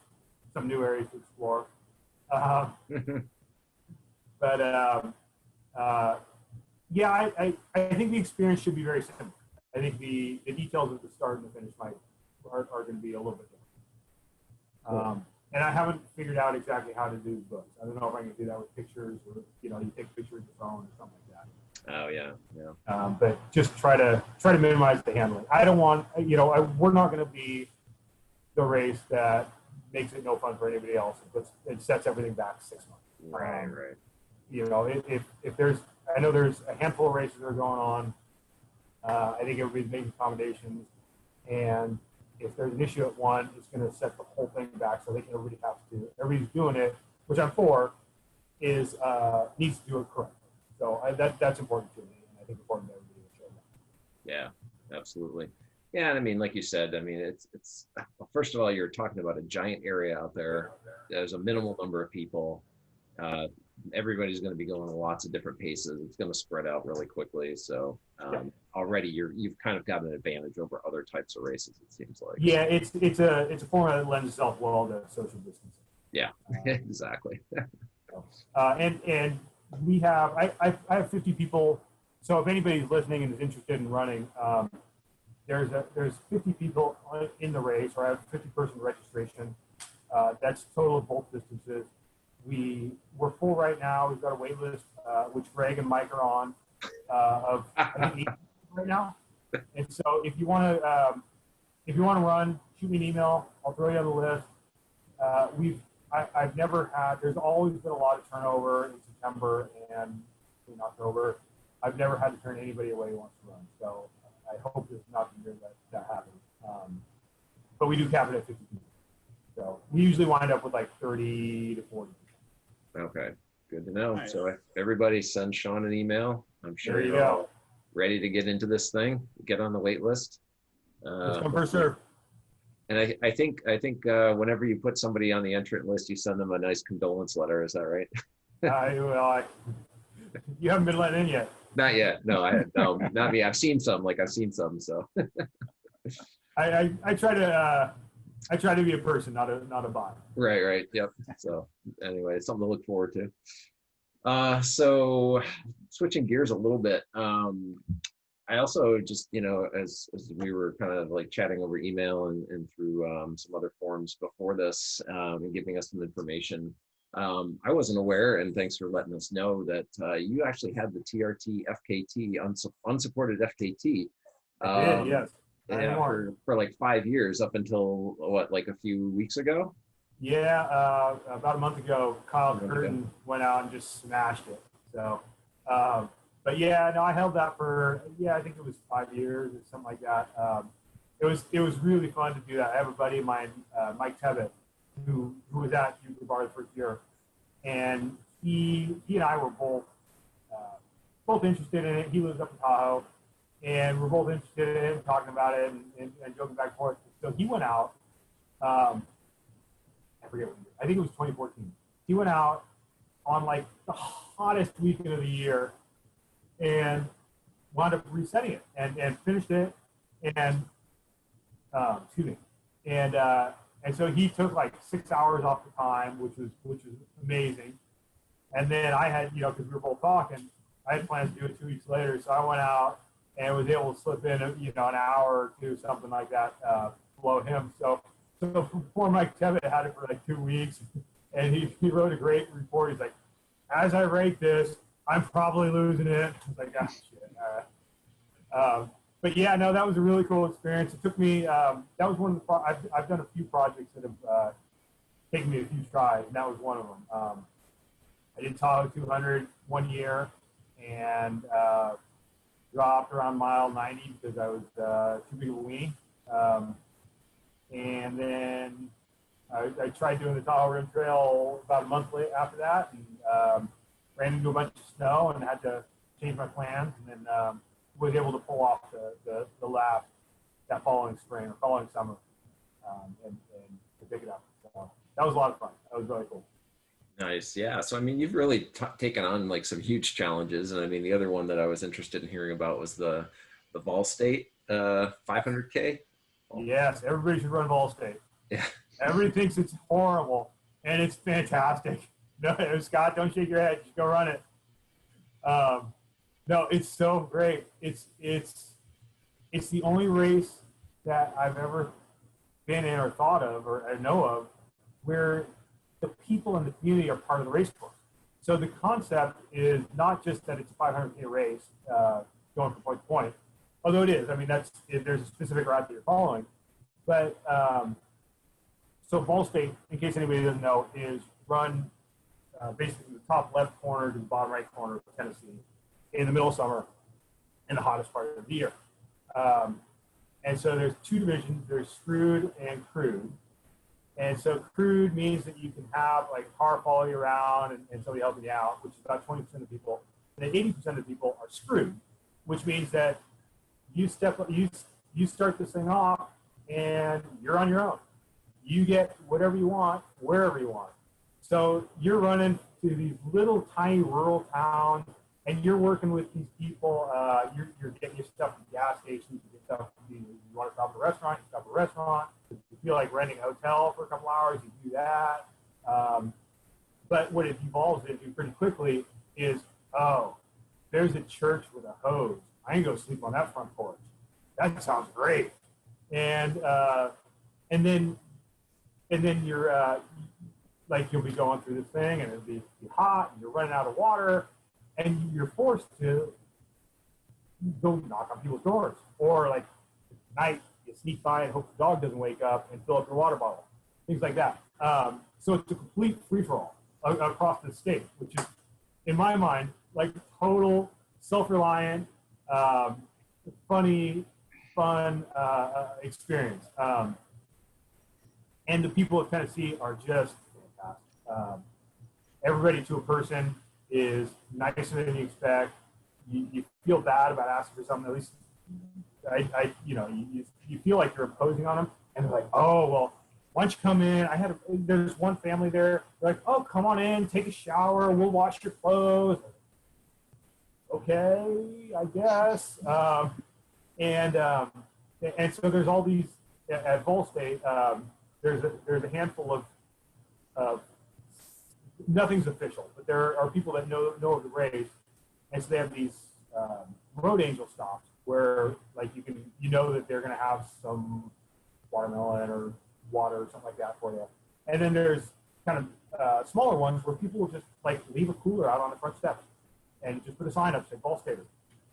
some new areas to explore. Yeah, I think the experience should be very similar. I think the details of the start and the finish are going to be a little bit different. And I haven't figured out exactly how to do books. I don't know if I can do that with pictures or, you take pictures with your phone or something like that. Oh yeah. But just try to minimize the handling. I don't want, we're not going to be the race that makes it no fun for anybody else. It sets everything back 6 months. Right. If there's, I know there's a handful of races that are going on. I think everybody's making accommodations, and if there's an issue at one, it's going to set the whole thing back. So everybody's doing it, which I'm for, needs to do it correctly. So that's important to me, and I think important to everybody to show that. Yeah, absolutely. Yeah, and I mean, like you said, I mean, it's first of all, you're talking about a giant area out there. There's a minimal number of people. Everybody's going to be going at lots of different paces. It's going to spread out really quickly. So already you've kind of got an advantage over other types of races, it seems like. Yeah, it's a format that lends itself well to social distancing. Yeah, exactly. And we have I have 50 people. So if anybody's listening and is interested in running, there's 50 people in the race, or I have 50-person registration. That's total of both distances. We're full right now. We've got a wait list, which Greg and Mike are on, of I think 8 right now. And so if you want to run, shoot me an email. I'll throw you on the list. I've never had. There's always been a lot of turnover in September and in October. I've never had to turn anybody away who wants to run. So I hope this is not the year that happens. But we do cap it at 50 people. So we usually wind up with like 30 to 40. Okay, good to know. Nice. So if everybody send Sean an email, I'm sure There you you're all go. ready to get into this thing, get on the wait list. Let's come first serve. And I think whenever you put somebody on the entrant list, you send them a nice condolence letter. Is that right? You haven't been let in yet. Not yet. No, not me. I've seen some. So. I try to be a person, not a bot. Right. Yep. So anyway, it's something to look forward to. So switching gears a little bit. I also just, as we were kind of like chatting over email and through some other forums before this and giving us some information, I wasn't aware, and thanks for letting us know, that you actually had the TRT FKT, unsupported FKT. I did, yes. Yeah, for like 5 years, up until like a few weeks ago? Yeah, about a month ago, Kyle Curtin went out and just smashed it. So, but yeah, no, I held that for, I think it was 5 years or something like that. It was really fun to do that. I have a buddy of mine, Mike Tevitt, who was at Euchre Bar the first year, and he and I were both interested in it. He lives up in Tahoe, and we're both interested in it, talking about it and joking back and forth. So he went out. I forget what year. I think it was 2014. He went out on like the hottest weekend of the year and wound up resetting it and finished it. And and so he took like 6 hours off the time, which was amazing. And then I had, because we were both talking, I had plans to do it 2 weeks later. So I went out and was able to slip in, an hour or two, something like that, below him. So poor Mike Tevitt had it for like 2 weeks, and he wrote a great report. He's like, as I rate this, I'm probably losing it. I was like, ah, shit. All right. But yeah, no, that was a really cool experience. It took me, that was one of the, I've done a few projects that have taken me a few strides, and that was one of them. I did Tahoe 200 1 year, and dropped around mile 90 because I was too big of a weenie. And then I tried doing the Tahoe Rim Trail about a month late after that, and ran into a bunch of snow and had to change my plans, and then was able to pull off the lap that following spring or following summer, and to pick it up. So that was a lot of fun. That was really cool. Nice. Yeah. So, I mean, you've really taken on like some huge challenges. And I mean, the other one that I was interested in hearing about was the Ball State 500K. Yes, everybody should run Ball State. Yeah. Everybody thinks it's horrible, and it's fantastic. No, Scott, don't shake your head. Just go run it. No, it's so great. It's the only race that I've ever been in or thought of or I know of where the people in the community are part of the race course. So the concept is not just that it's a 500K race going from point to point, although it is. I mean, there's a specific route that you're following. But so Ball State, in case anybody doesn't know, is run basically the top left corner to the bottom right corner of Tennessee in the middle of summer in the hottest part of the year. And so there's two divisions. There's screwed and crewed. And so crewed means that you can have like a car follow you around and somebody helping you out, which is about 20% of people. And then 80% of people are screwed, which means that you start this thing off and you're on your own. You get whatever you want, wherever you want. So you're running to these little tiny rural towns and you're working with these people. You're getting your stuff from gas stations. You get stuff. You want to stop at a restaurant, you stop at a restaurant. If you feel like renting a hotel for a couple hours, you do that. But what it evolves into pretty quickly is, oh, there's a church with a hose. I can go sleep on that front porch. That sounds great. And then you're like you'll be going through this thing and it'll be hot and you're running out of water and you're forced to go knock on people's doors, or like at night you sneak by and hope the dog doesn't wake up and fill up your water bottle, things like that. So it's a complete free-for-all across the state, which is, in my mind, like total self-reliant, funny, fun experience. And the people of Tennessee are just fantastic. Everybody to a person is nicer than you expect. You feel bad about asking for something. At least, you feel like you're imposing on them, and they're like, "Oh, well, why don't you come in?" There's one family there. They're like, "Oh, come on in, take a shower. We'll wash your clothes." Okay, I guess. And so there's all these at Ball State. There's a handful of nothing's official, but there are people that know of the race, and so they have these road angel stops where like you know that they're going to have some watermelon or water or something like that for you. And then there's kind of smaller ones where people will just like leave a cooler out on the front steps and just put a sign up saying Ball Stater.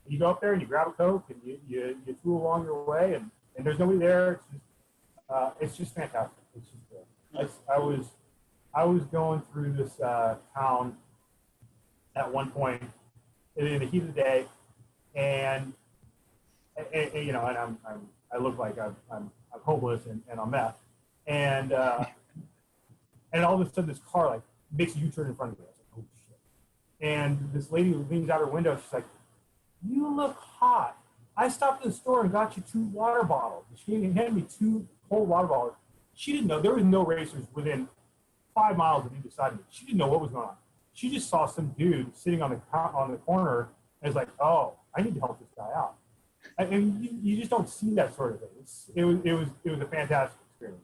You go up there and you grab a Coke and you tool along your way and there's nobody there. It's just fantastic. It's just good. I was going through this town at one point in the heat of the day, and I look like I'm homeless and I'm meth, and all of a sudden this car like makes a U-turn in front of me. I was like, oh shit! And this lady leans out her window. She's like, "You look hot. I stopped in the store and got you 2 water bottles." She handed me 2 whole water bottles. She didn't know there was no racers within 5 miles of either side of me. She didn't know what was going on. She just saw some dude sitting on the corner and was like, "Oh, I need to help this guy out." And you just don't see that sort of thing. It was a fantastic experience.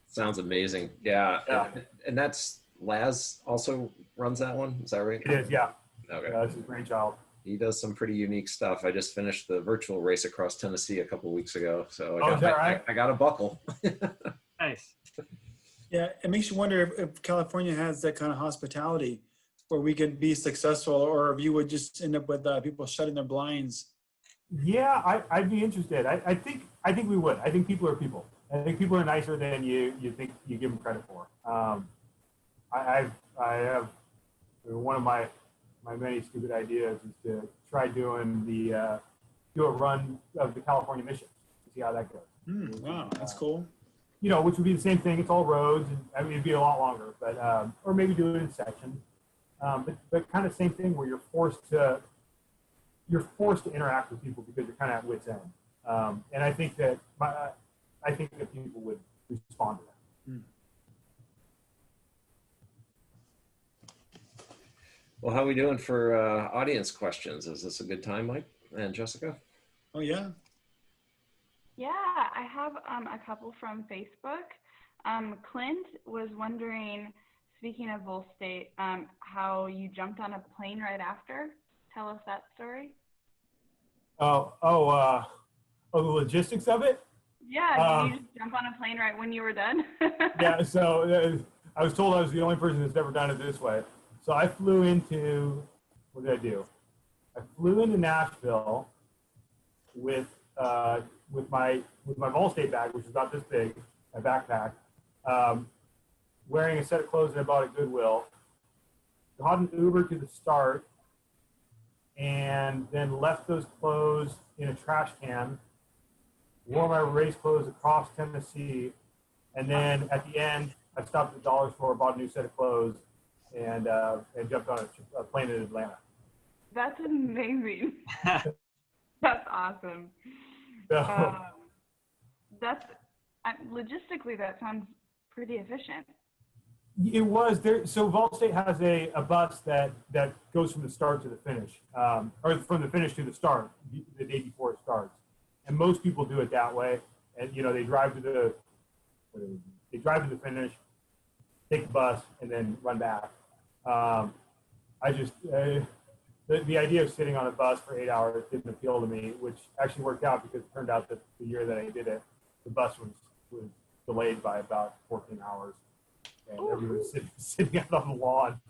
Sounds amazing. Yeah. And that's Laz also runs that one. Is that right? It is, yeah. Okay. It's his brainchild. He does some pretty unique stuff. I just finished the virtual race across Tennessee a couple of weeks ago, so is that right? I got a buckle. Nice. Yeah, it makes you wonder if California has that kind of hospitality where we could be successful, or if you would just end up with people shutting their blinds. Yeah, I'd be interested. I think we would. I think people are people. I think people are nicer than you think you give them credit for. I have one of my many stupid ideas is to try doing do a run of the California Mission to see how that goes. Wow, that's cool. Which would be the same thing. It's all roads, and I mean it'd be a lot longer, but or maybe do it in sections. But kind of same thing where you're forced to you're forced to interact with people because you're kind of at wit's end. And I think that people would respond to that. Well, how are we doing for audience questions? Is this a good time, Mike and Jessica? Oh, yeah. Yeah, I have a couple from Facebook. Clint was wondering, speaking of Vol State, how you jumped on a plane right after. Tell us that story. The logistics of it? Yeah, did you just jump on a plane right when you were done? Yeah, so I was told I was the only person that's ever done it this way. So I flew into, what did I do? I flew into Nashville with my Vol State bag, which is about this big, my backpack, wearing a set of clothes that I bought at Goodwill, got an Uber to the start, and then left those clothes in a trash can, wore my race clothes across Tennessee, and then at the end, I stopped at the dollar store, bought a new set of clothes, and jumped on a plane in Atlanta. That's amazing. That's awesome. So, Logistically, that sounds pretty efficient. it was there. So Vol State has a bus that goes from the start to the finish, or from the finish to the start, the day before it starts. And most people do it that way. And they drive to the finish, take the bus, and then run back. The idea of sitting on a bus for 8 hours didn't appeal to me, which actually worked out because it turned out that the year that I did it, the bus was delayed by about 14 hours. And everyone was sitting out on the lawn.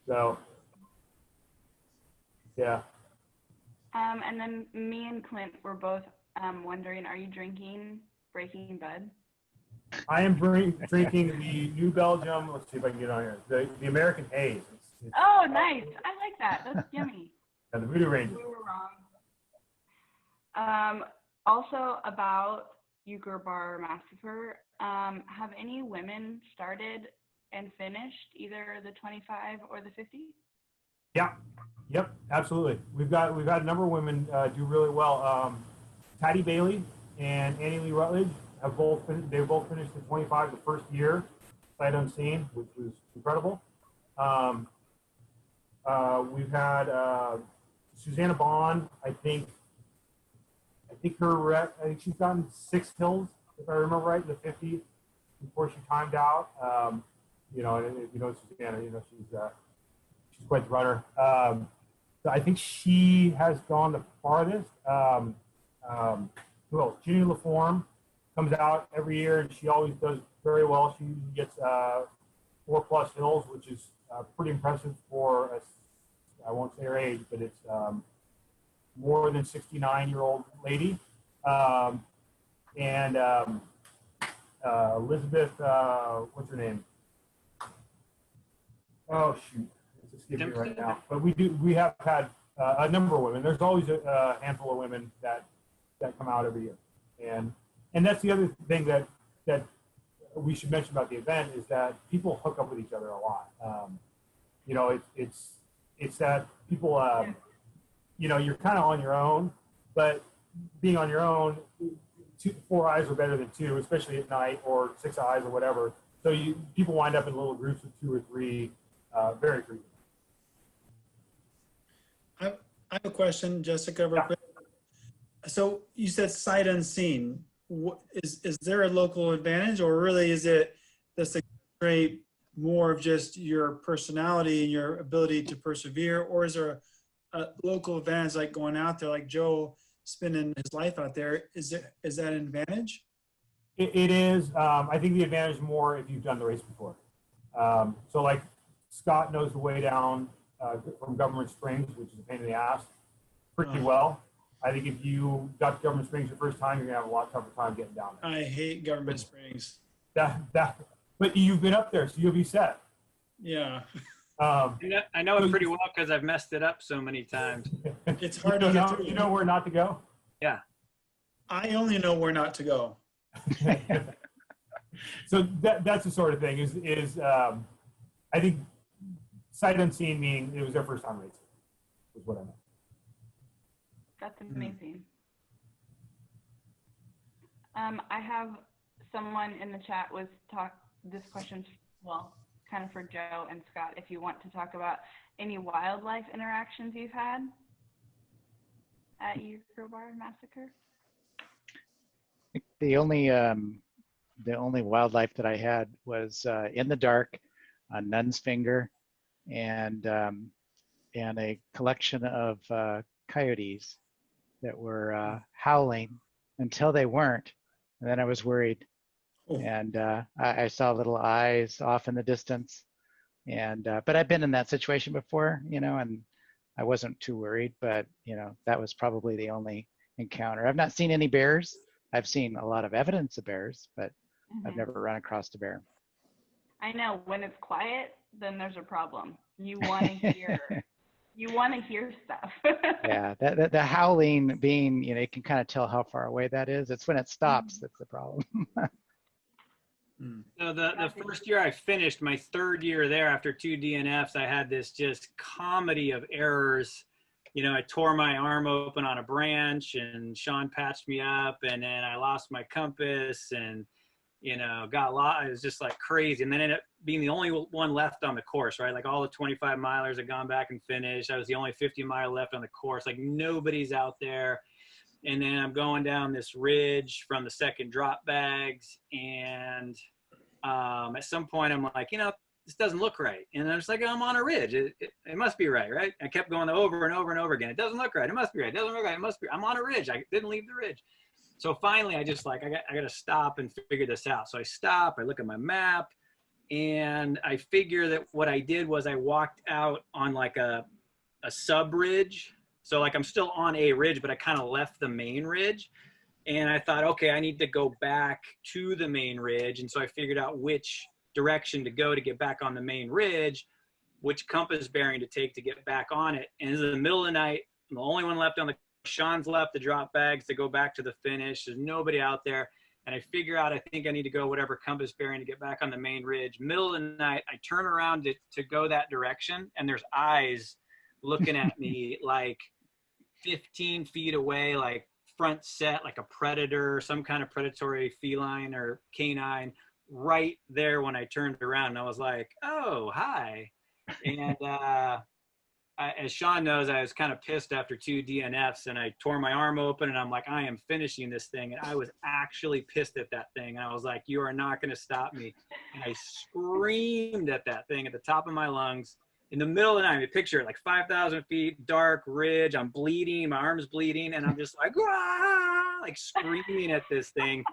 So, yeah. And then me and Clint were both wondering, are you drinking Breaking Bud? I am drinking the New Belgium, let's see if I can get on here, the American Haze. Oh, nice. I like that. That's yummy. The Voodoo Ranger. We were wrong. Also about Euchre Bar Massacre, have any women started and finished either the 25 or the 50? Yeah. Yep. Absolutely. We've had a number of women do really well. Patty Bailey and Annie Lee Rutledge have both finished the 25 the first year, sight unseen, which was incredible. We've had Susanna Bond. I think she's gotten 6 hills, if I remember right, in the 50 before she timed out. And if you know Susanna, she's quite the runner. So I think she has gone the farthest. Who else? Ginny LaForme comes out every year, and she always does very well. She gets 4+ hills, which is pretty impressive for I won't say her age, but it's more than 69-year-old lady. And Elizabeth, what's her name? Oh shoot, it's escaping me right now. But we have had a number of women. There's always a handful of women that come out every year, and that's the other thing that we should mention about the event is that people hook up with each other a lot. It's that people, you're kind of on your own, but being on your own, 4 eyes are better than 2, especially at night, or 6 eyes or whatever. So people wind up in little groups of 2 or 3 very frequently. I have a question, Jessica. Real quick. So you said sight unseen. Is there a local advantage, or really is it just a great more of just your personality and your ability to persevere, or is there a local advantage like going out there, like Joe spending his life out there? Is that an advantage? It is. I think the advantage is more if you've done the race before. So like Scott knows the way down from Government Springs, which is a pain in the ass, pretty well. I think if you got to Government Springs the first time, you're gonna have a lot tougher time getting down there. I hate Government Springs. But you've been up there, so you'll be set. Yeah. I know it pretty well because I've messed it up so many times. It's hard to get through. You know where not to go? Yeah. I only know where not to go. So that's the sort of thing is I think sight unseen meaning it was their first time racing, is what I meant. That's amazing. I have someone in the chat this question's, well, kind of for Joe and Scott, if you want to talk about any wildlife interactions you've had at Euchre Bar Massacre. The only wildlife that I had was in the dark, a nun's finger, and a collection of coyotes that were howling until they weren't, and then I was worried. And I saw little eyes off in the distance, and but I've been in that situation before, and I wasn't too worried. But that was probably the only encounter. I've not seen any bears. I've seen a lot of evidence of bears, but I've never run across a bear. I know when it's quiet, then there's a problem. You want to hear. You want to hear stuff. Yeah, the howling being, you can kind of tell how far away that is. It's when it stops that's the problem. So the first year I finished, my third year there after 2 DNFs, I had this just comedy of errors. I tore my arm open on a branch, and Sean patched me up, and then I lost my compass and, got lost. It was just like crazy. And then ended up being the only one left on the course, right? Like all the 25 milers had gone back and finished. I was the only 50-mile left on the course. Like nobody's out there. And then I'm going down this ridge from the second drop bags. And at some point I'm like, this doesn't look right. And I'm just like, I'm on a ridge. It must be right, right? I kept going over and over and over again. It doesn't look right. It must be right. It doesn't look right. It must be. I'm on a ridge. I didn't leave the ridge. So finally I just like, I got to stop and figure this out. So I stop, I look at my map, and I figure that what I did was I walked out on like a sub ridge. So like I'm still on a ridge, but I kind of left the main ridge. And I thought, okay, I need to go back to the main ridge. And so I figured out which direction to go to get back on the main ridge, which compass bearing to take to get back on it. And in the middle of the night, I'm the only one left on the, Sean's left the drop bags to go back to the finish. There's nobody out there. And I figure out, I think I need to go whatever compass bearing to get back on the main ridge. Middle of the night, I turn around to go that direction, and there's eyes looking at me like 15 feet away, like front set, like a predator, some kind of predatory feline or canine, right there when I turned around. And I was like, oh, hi. And as Sean knows, I was kind of pissed after 2 DNFs, and I tore my arm open, and I'm like, I am finishing this thing. And I was actually pissed at that thing. And I was like, you are not going to stop me. And I screamed at that thing at the top of my lungs in the middle of the night. Picture it, like 5,000 feet, dark ridge. I'm bleeding. My arm's bleeding. And I'm just like, ah! Like screaming at this thing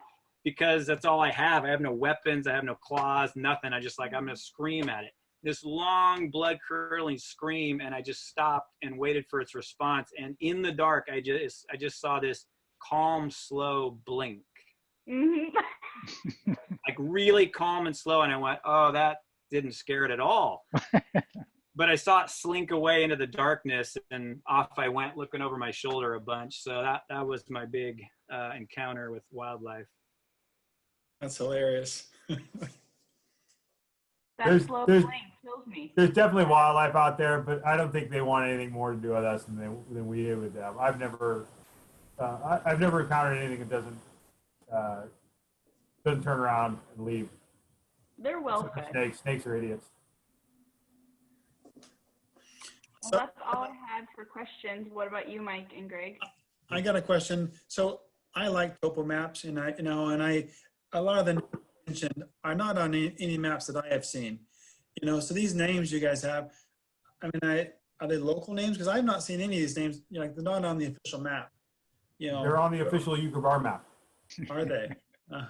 because that's all I have. I have no weapons. I have no claws, nothing. I'm going to scream at it. This long blood curdling scream, and I just stopped and waited for its response. And in the dark, I just saw this calm, slow blink, like really calm and slow. And I went, oh, that didn't scare it at all. But I saw it slink away into the darkness, and off I went, looking over my shoulder a bunch. So that was my big encounter with wildlife. That's hilarious. That slow blink kills me. There's definitely wildlife out there, but I don't think they want anything more to do with us than we do with them. I've never encountered anything that doesn't turn around and leave. They're well fed. Snakes are idiots. Well, that's all I had for questions. What about you, Mike and Greg? I got a question. So I like topo maps, and a lot of them mentioned are not on any maps that I have seen. So these names you guys have, are they local names? Because I've not seen any of these names. They're not on the official map. They're on the official Euchre Bar map. Are they?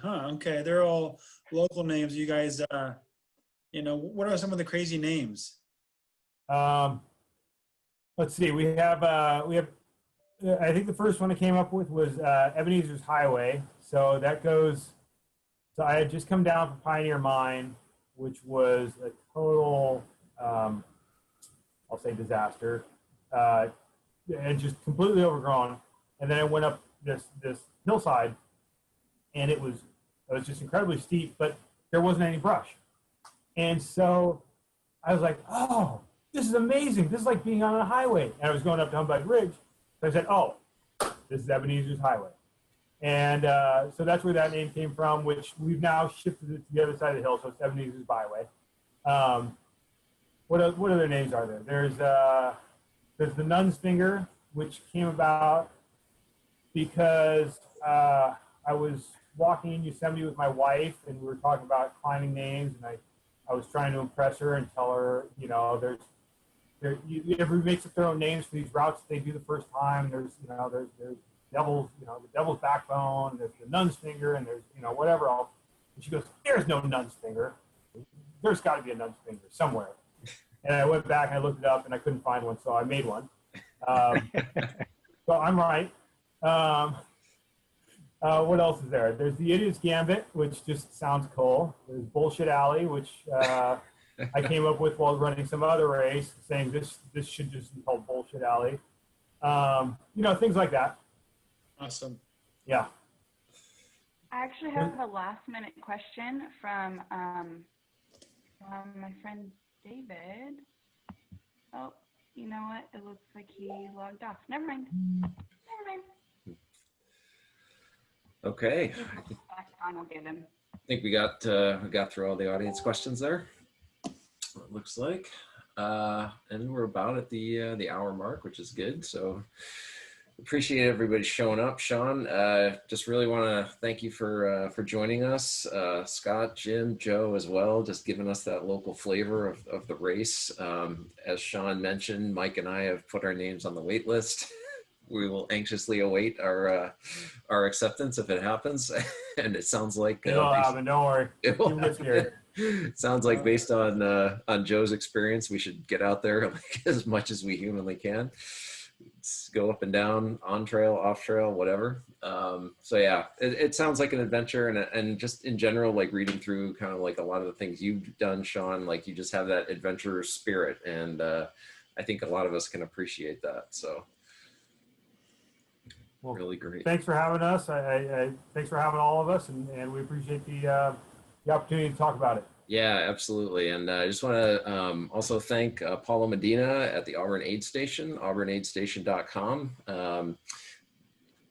Okay, they're all local names. You guys, what are some of the crazy names? Let's see. We have. I think the first one I came up with was Ebenezer's Highway. So that goes. So I had just come down from Pioneer Mine, which was a total, I'll say disaster, and just completely overgrown. And then I went up this hillside, and it was just incredibly steep, but there wasn't any brush. And so I was like, oh, this is amazing. This is like being on a highway. And I was going up to Humbug Ridge. So I said, oh, This is Ebenezer's Highway. And so that's where that name came from, which we've now shifted it to the other side of the hill, so it's Ebenezer's Byway. What other names are there? There's the Nun's Finger, which came about because I was walking in Yosemite with my wife, and we were talking about climbing names, and I was trying to impress her and tell her, you know, everybody makes up their own names for these routes that they do the first time. There's Devil's, you know, the Devil's Backbone, there's the Nun's Finger, and there's, you know, whatever else. And she goes, there's no Nun's Finger. There's got to be a Nun's Finger somewhere. And I went back and I looked it up and I couldn't find one, so I made one. So I'm right. What else is there? There's the Idiot's Gambit, which just sounds cool. There's Bullshit Alley, which I came up with while running some other race, saying this should just be called Bullshit Alley. You know, things like that. Awesome. Yeah. I actually have a last minute question from my friend David. Oh, you know what? It looks like he logged off. Never mind. Okay. Back on, I'll get him. I think we got through all the audience questions there. It looks like, and we're about at the hour mark, which is good. So appreciate everybody showing up. Sean, just really want to thank you for joining us. Scott, Jim, Joe as well, just giving us that local flavor of the race. As Sean mentioned, Mike and I have put our names on the wait list. We will anxiously await our acceptance if it happens. And it sounds like It'll happen, don't worry. It will Get scared. sounds like based on Joe's experience, we should get out there like, as much as we humanly can. Go up and down, on trail, off trail, whatever. So yeah, it sounds like an adventure, and just in general, like reading through kind of like a lot of the things you've done, Sean, like you just have that adventurer spirit, and I think a lot of us can appreciate that. So Well, really great. Thanks for having us. Thanks for having all of us, and we appreciate the opportunity to talk about it. Yeah, absolutely. And I just want to also thank Paulo Medina at the Auburn Aid Station, auburnaidstation.com.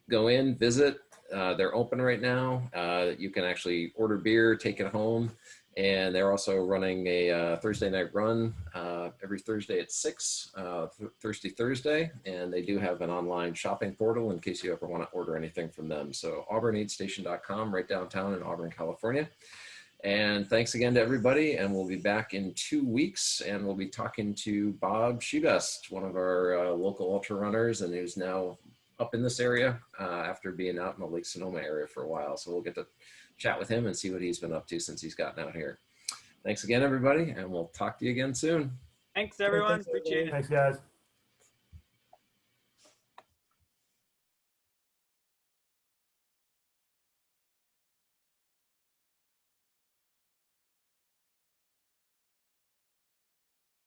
Go in, visit. They're open right now. You can actually order beer, take it home. And they're also running a Thursday night run every Thursday at 6, Thirsty Thursday. And they do have an online shopping portal in case you ever want to order anything from them. So auburnaidstation.com, right downtown in Auburn, California. And thanks again to everybody, and we'll be back in 2 weeks, and we'll be talking to Bob Schubest, one of our local ultra runners, and who's now up in this area after being out in the Lake Sonoma area for a while. So we'll get to chat with him and see what he's been up to since he's gotten out here. Thanks again, everybody, and we'll talk to you again soon. Thanks, everyone. Appreciate it. Thanks, guys.